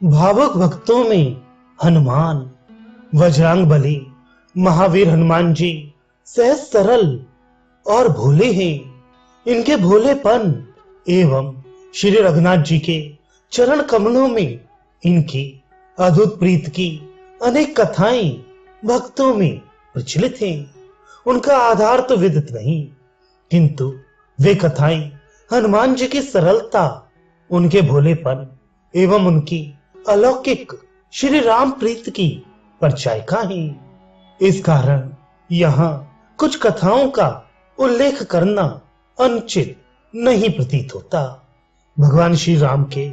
भावुक भक्तों में हनुमान, वज्रांग बली, महावीर हनुमान जी सहज सरल और भोले हैं। इनके भोलेपन एवं श्री रघुनाथ जी के चरण कमलों में इनकी अद्भुत प्रीत की अनेक कथाएं भक्तों में प्रचलित हैं। उनका आधार तो विदित नहीं, किंतु वे कथाएं हनुमान जी की सरलता, उनके भोलेपन एवं उनकी अलौकिक श्री राम प्रीत की परिचायिका है। इस कारण यहाँ कुछ कथाओं का उल्लेख करना अनुचित नहीं प्रतीत होता। भगवान श्री राम के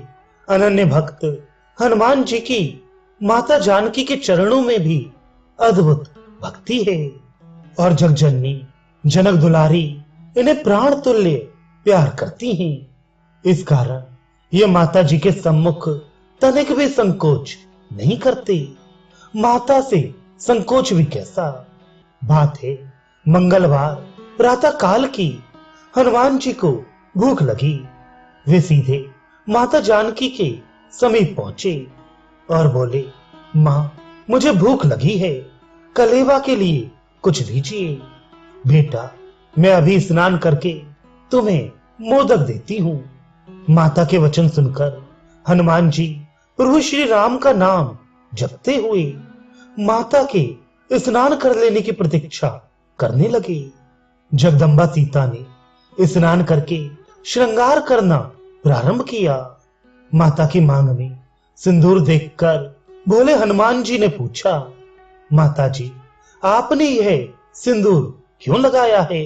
अनन्य भक्त हनुमान जी की माता जानकी के चरणों में भी अद्भुत भक्ति है और जगजननी जनक दुलारी इन्हें प्राण तुल्य प्यार करती हैं। इस कारण ये माता जी के सम्मुख तनिक भी संकोच नहीं करते। माता से संकोच भी कैसा। बात है मंगलवार प्रातः काल की। हनुमान जी को भूख लगी। वे सीधे माता जानकी के समीप पहुंचे और बोले, मां, मुझे भूख लगी है, कलेवा के लिए कुछ दीजिए। बेटा, मैं अभी स्नान करके तुम्हें मोदक देती हूं। माता के वचन सुनकर हनुमान जी प्रभु श्री राम का नाम जपते हुए माता के स्नान कर लेने की प्रतीक्षा करने लगे। जगदम्बा सीता ने स्नान करके श्रृंगार करना प्रारंभ किया। माता की मांग में सिंदूर देखकर भोले हनुमान जी ने पूछा, माता जी, आपने यह सिंदूर क्यों लगाया है?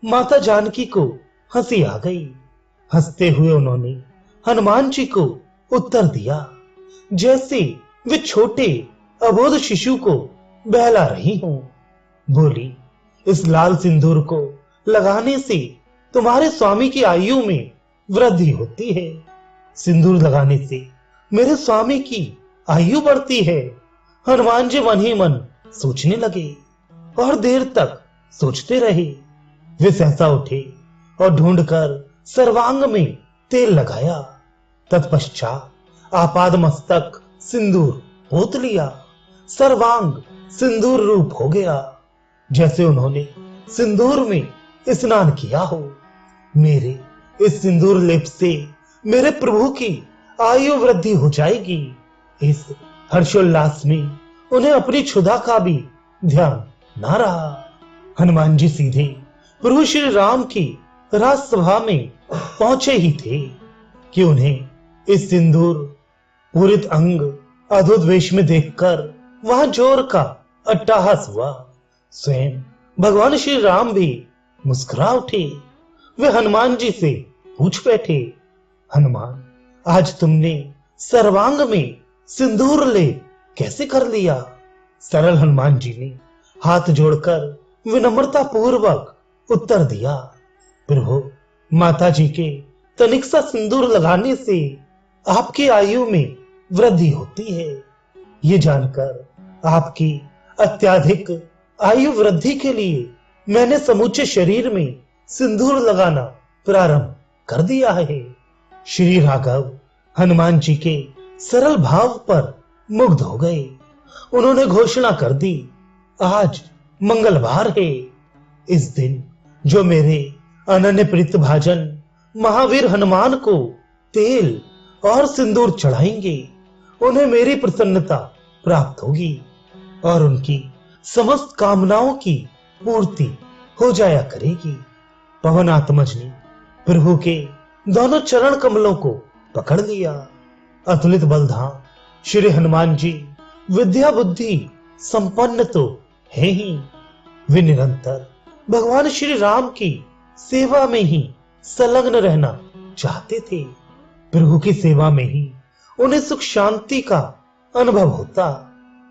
माता जानकी को हंसी आ गई। हंसते हुए उन्होंने हनुमान जी को उत्तर दिया जैसे वे छोटे अबोध शिशु को बहला रही हों। बोली, इस लाल सिंदूर को लगाने से तुम्हारे स्वामी की आयु में वृद्धि होती है। सिंदूर लगाने से मेरे स्वामी की आयु बढ़ती है। हनुमान जी मन ही मन सोचने लगे और देर तक सोचते रहे। वे सहसा उठे और ढूंढकर सर्वांग में तेल लगाया। तत्पश्चात आपाद मस्तक सिंदूर पोत लिया। सर्वांग सिंदूर रूप हो गया, जैसे उन्होंने सिंदूर में स्नान किया हो। मेरे इस सिंदूर लेप से मेरे प्रभु की आयु वृद्धि हो जाएगी। इस हर्षोल्लास में उन्हें अपनी क्षुधा का भी ध्यान ना रहा। हनुमान जी सीधे प्रभु श्री राम की राजसभा में पहुंचे ही थे कि उन्हें इस सिंदूर पूरित अंग अद्भुत वेश में देखकर वहां जोर का अट्टहास हुआ। स्वयं भगवान श्री राम भी मुस्कुरा उठे। वे हनुमान जी से पूछ बैठे, हनुमान, आज तुमने सर्वांग में सिंदूर ले कैसे कर लिया? सरल हनुमान जी ने हाथ जोड़कर विनम्रता पूर्वक उत्तर दिया, प्रभु, माता जी के तनिक सा सिंदूर लगाने से आपकी आयु में वृद्धि होती है। ये जानकर आपकी अत्याधिक आयु वृद्धि के लिए मैंने समूचे शरीर में सिंदूर लगाना प्रारंभ कर दिया है। श्री राघव हनुमान जी के सरल भाव पर मुग्ध हो गए। उन्होंने घोषणा कर दी, आज मंगलवार है। इस दिन जो मेरे अनन्य प्रीत भाजन महावीर हनुमान को तेल और सिंदूर चढ़ाएंगे, उन्हें मेरी प्रसन्नता प्राप्त होगी और उनकी समस्त कामनाओं की पूर्ति हो जाया करेगी। पवन आत्मज ने प्रभु के दोनों चरण कमलों को पकड़ लिया। अतुलित बलधाम श्री हनुमान जी विद्या बुद्धि संपन्न तो है ही, वे निरंतर भगवान श्री राम की सेवा में ही संलग्न रहना चाहते थे। प्रभु की सेवा में ही उन्हें सुख शांति का अनुभव होता।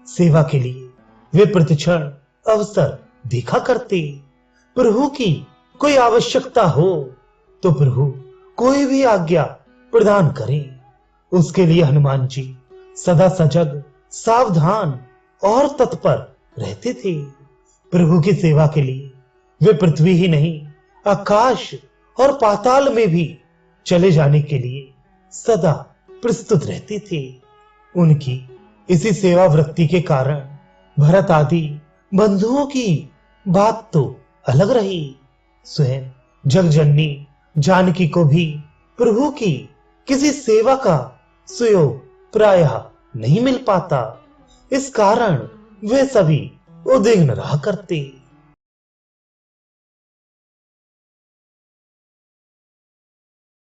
सेवा के लिए वे प्रतिक्षण अवसर देखा करते। प्रभु की कोई आवश्यकता हो तो प्रभु कोई भी आज्ञा प्रदान करे, उसके लिए हनुमान जी सदा सजग, सावधान और तत्पर रहते थे। प्रभु की सेवा के लिए वे पृथ्वी ही नहीं, आकाश और पाताल में भी चले जाने के लिए सदा प्रस्तुत रहते थे। उनकी इसी सेवा वृत्ति के कारण भरत आदि बंधुओं की बात तो अलग रही। स्वयं जगजननी जानकी को भी प्रभु की किसी सेवा का सुयोग प्रायः नहीं मिल पाता। इस कारण वे सभी उद्विग्न रहा करते।